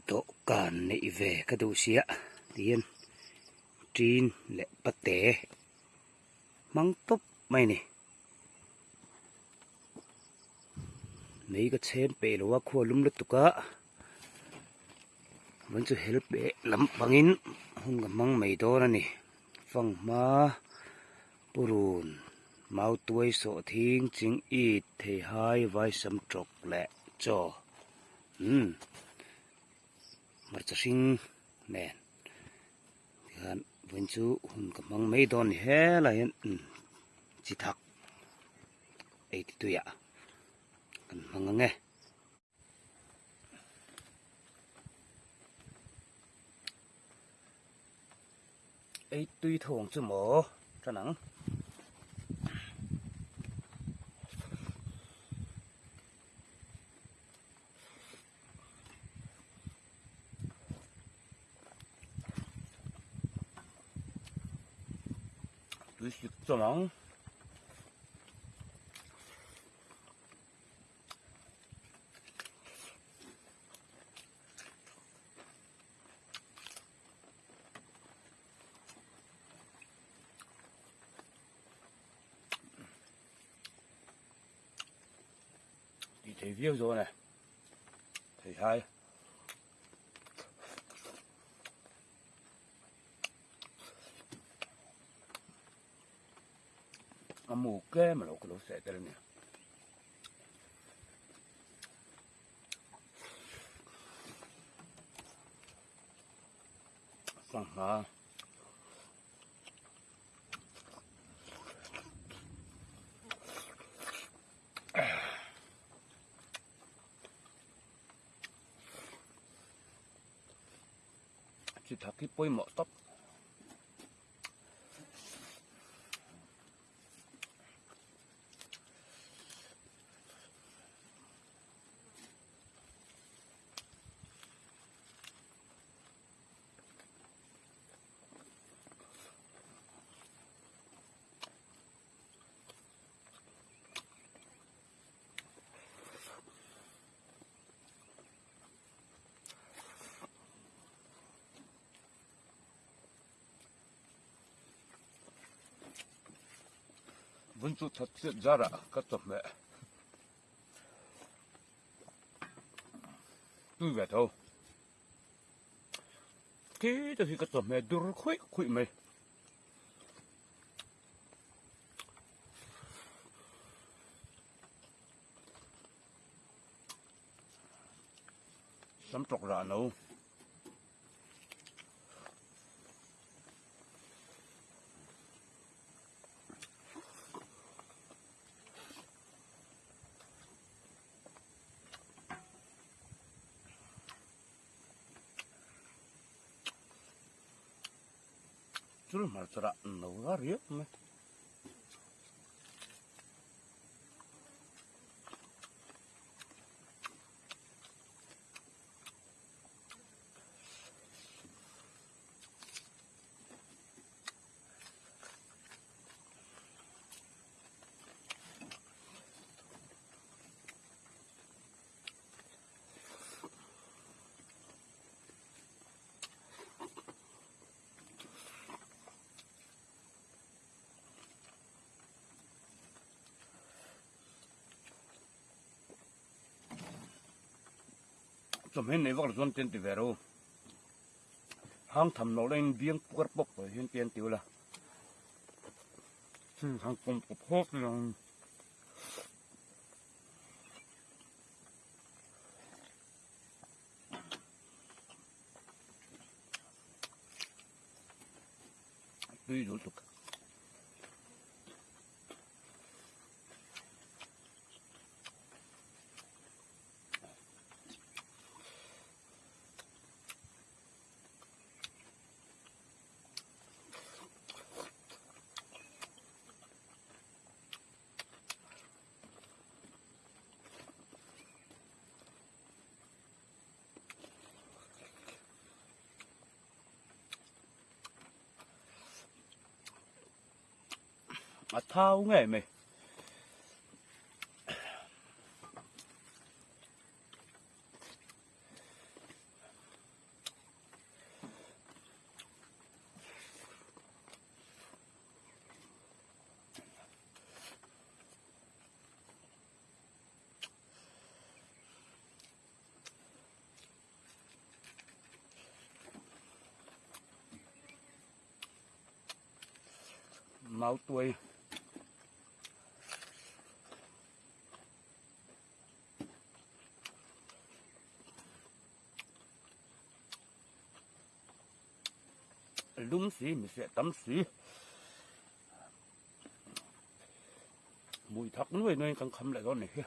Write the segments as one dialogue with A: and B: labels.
A: độ cản nị về cái đồ xía tiền trin lệ bắt té măng tóc mày nè mấy cái chén bể là khua lum lứt tụ cả vẫn chưa help bể lắm bằng in không gặp măng mày đó nè phăng má purun mau tuổi sọ thiên chính ít thì hai vai sầm trọc lẹ cho mà cho sinh nè hắn vẫn chú hun cầm măng mấy đòn hết là hiện chỉ thắc ấy thì tôi ạ cần măng nghe ấy tuy thùng chứ mỏ cho nắng tuy xịt cho nắng thì thấy view rồi này thấy hay mù kê mà nó sẽ tới nè xong hả chỉ thắc cái bôi mỏ tóc vẫn chút thật sự ra đã các tập mẹ tôi về thôi thế thì các tập mẹ đưa khuy mày sắm trọc ra đâu 줄 말더라 너가리요? Trong hiện nay vẫn còn tiền tỷ về đâu, hàng thầm nó lên viếng quất bốc rồi hiện tiền tiêu là, hàng công cục hốt là tuy đủ tục. Thao nghề mày máu tuổi đúng xí mình sẽ tắm xí mùi thóc nuôi nơi càng khăm lại con này kia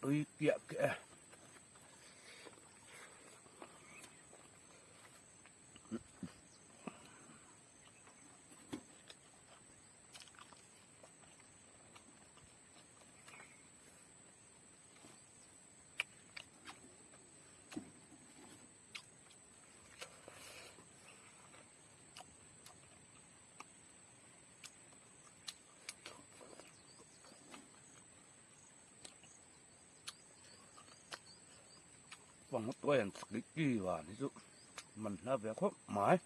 A: ơi kìa kìa bằng một tuổi cái kỳ vào ví dụ mình là việc khóc mãi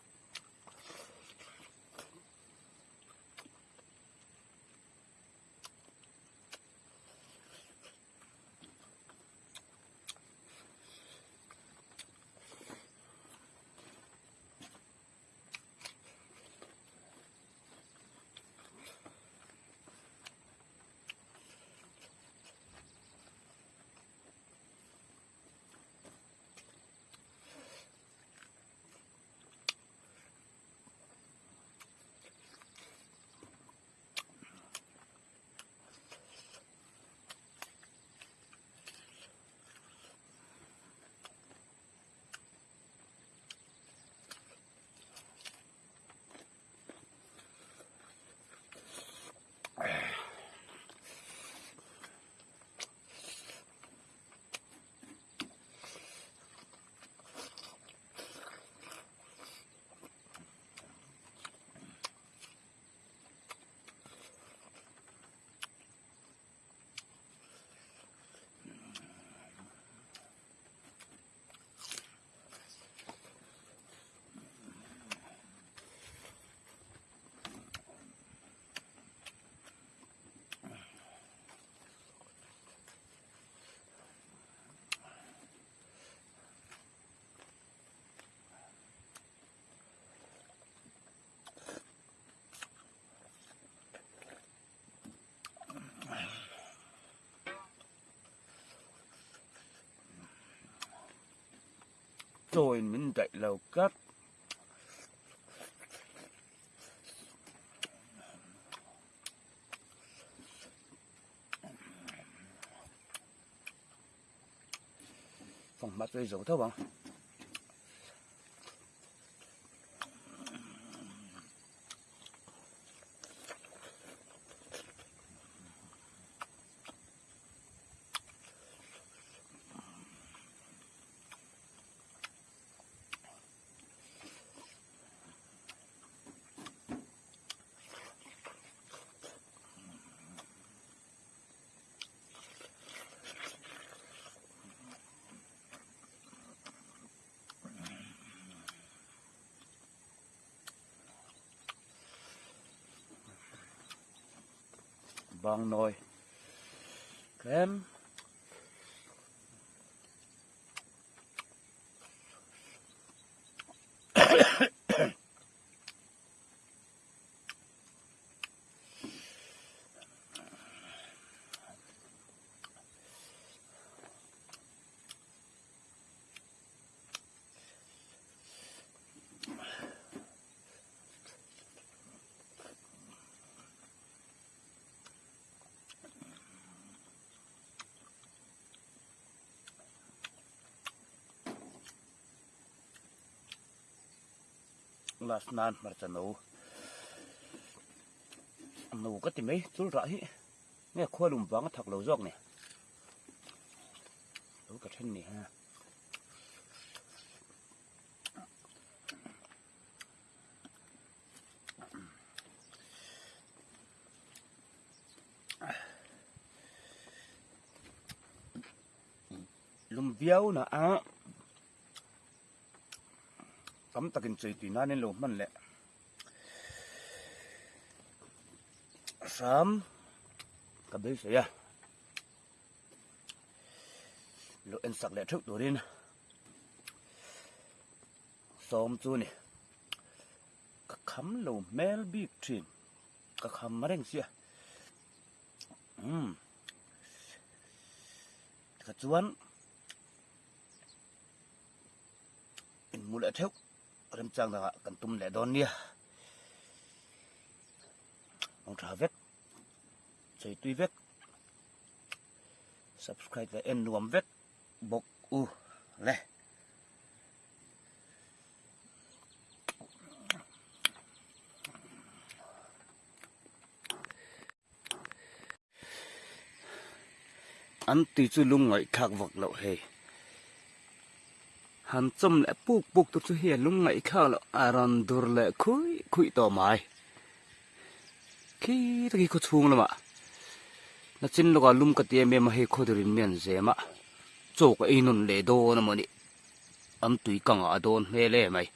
A: rồi mình chạy lầu cắt phòng mắt rồi dấu thâu bằng vàng nồi kem last nan marcha nấu cái tìm ấy chút rãi nghe khoa lùm vắng thật lâu giọt nè nấu cả thân nè ha lùm véo nè á tấm takin chơi tùy na nên lùm mình lẹ sớm cả bây giờ à lựa ăn sặc lẹ trước đồ đi nè xóm chú nè các khắm lùm mel big trim các khắm mà đánh xia các chuan in mua lẹ theo làm chăng là cần tum lẹ đón nia ông trả vết chơi tuy vết subscribe và em nuông vết bọc u lẹ ăn tùy chú lung ngậy khạc vật lậu hề hắn chôm lại bục tụt chú hề lung ngậy khạc lậu aran dur lại khui tỏ mày khi ta có chuông lắm ạ nó chính là lum cái tiệm em hay khó được miền dễ mà chỗ cái in nôn lệ đô nó mà đi tùy cẳng ở đồn lệ lệ mày